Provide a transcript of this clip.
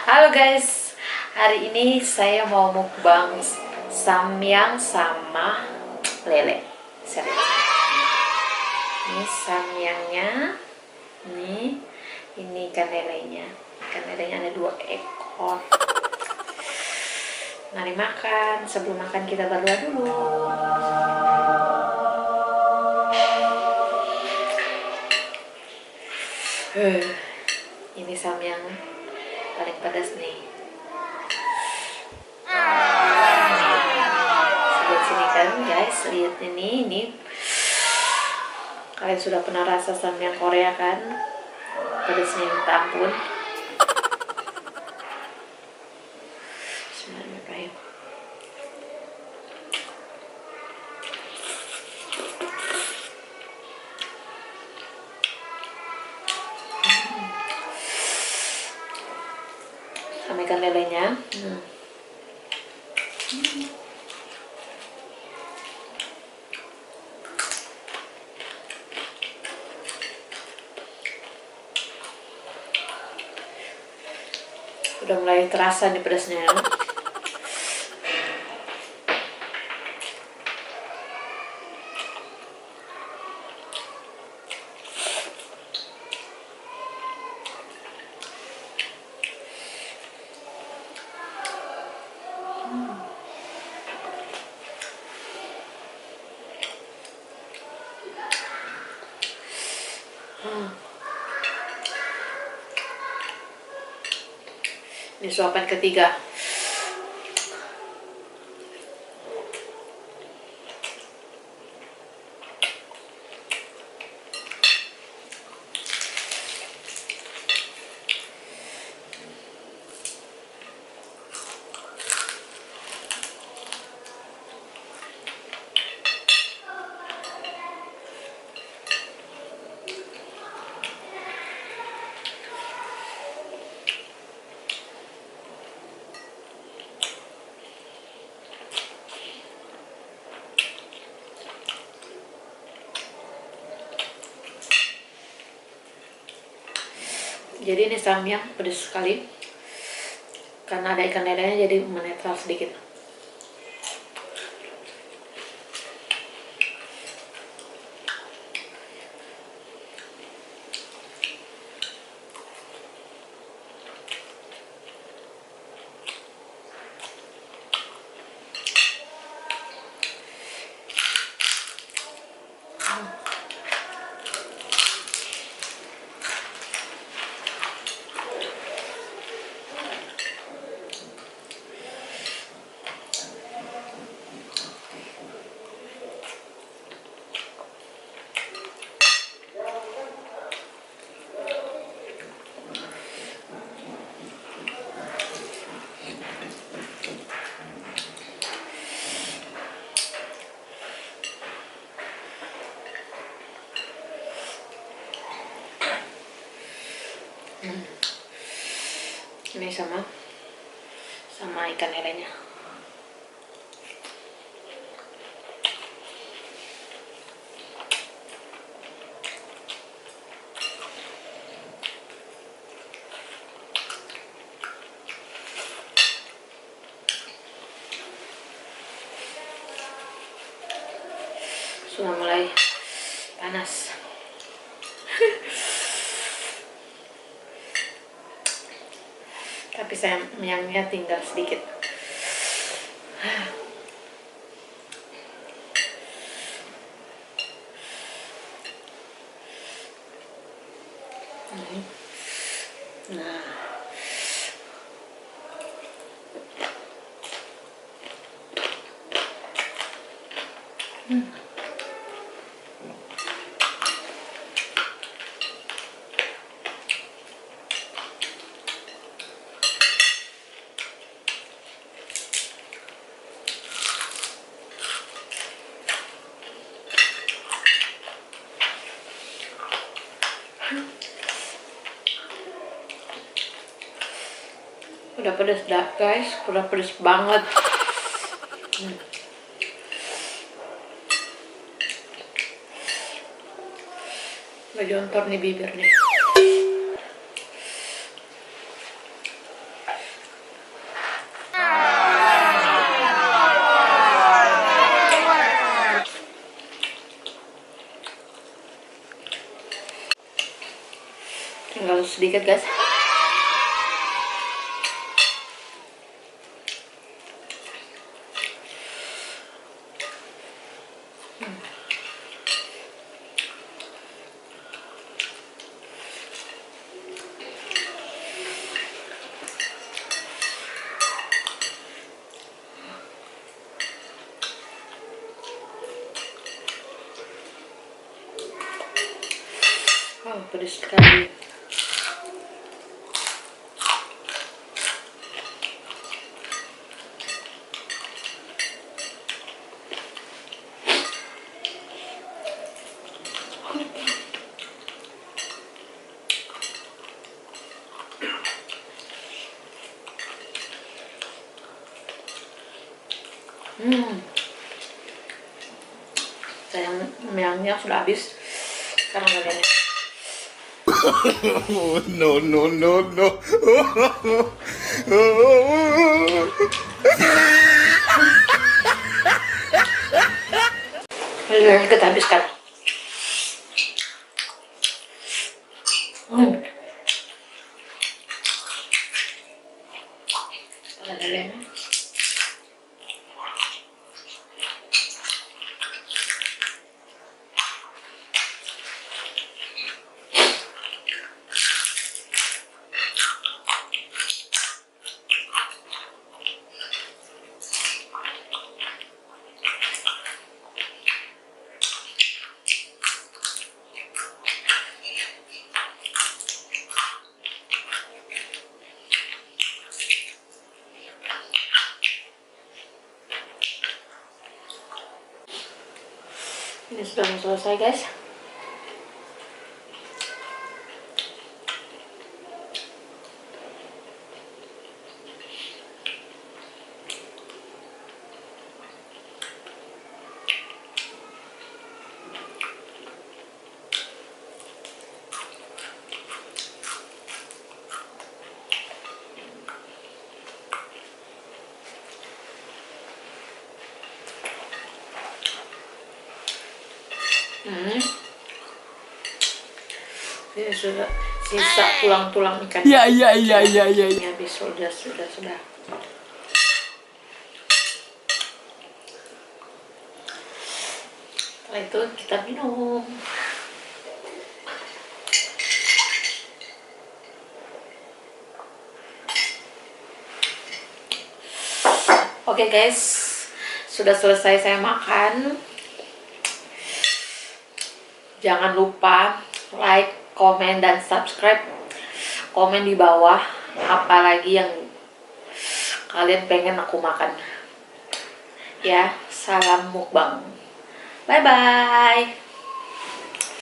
Halo guys, hari ini saya mau mukbang samyang sama lele. Serius. Ini samyangnya, ini ikan lelenya. Ikan lelenya ada 2 ekor. Mari makan. Sebelum makan kita berdoa dulu. Ini samyang paling pedas nih. Sebelah sini kan guys, lihat ini kalian sudah pernah rasa samyang Korea kan? Pedasnya minta ampun. Bismillahirrahmanirrahim. Sama ikan lelenya. Udah mulai terasa nih pedasnya. Ini suapan ketiga. Jadi ini samyang pedas sekali karena ada ikan lelenya, jadi menetral sedikit. Ini sama ikan lelenya. Sudah mulai panas. Tapi samyangnya tinggal sedikit. Nah, udah pedas dah guys, udah pedas banget. Udah jontor nih bibir nih. sedikit guys. Oh, pedas sekali. Sayangnya sudah habis. Sekarang kalian. No, no, no, no. Kita habiskan. Ini sudah mau selesai guys. Ini sudah sisa tulang-tulang ikan. Ya. Ini habis sudah. Setelah itu kita minum. Oke guys, sudah selesai saya makan. Jangan lupa like, komen, dan subscribe. Komen di bawah apalagi yang kalian pengen aku makan. Ya, salam mukbang. Bye bye.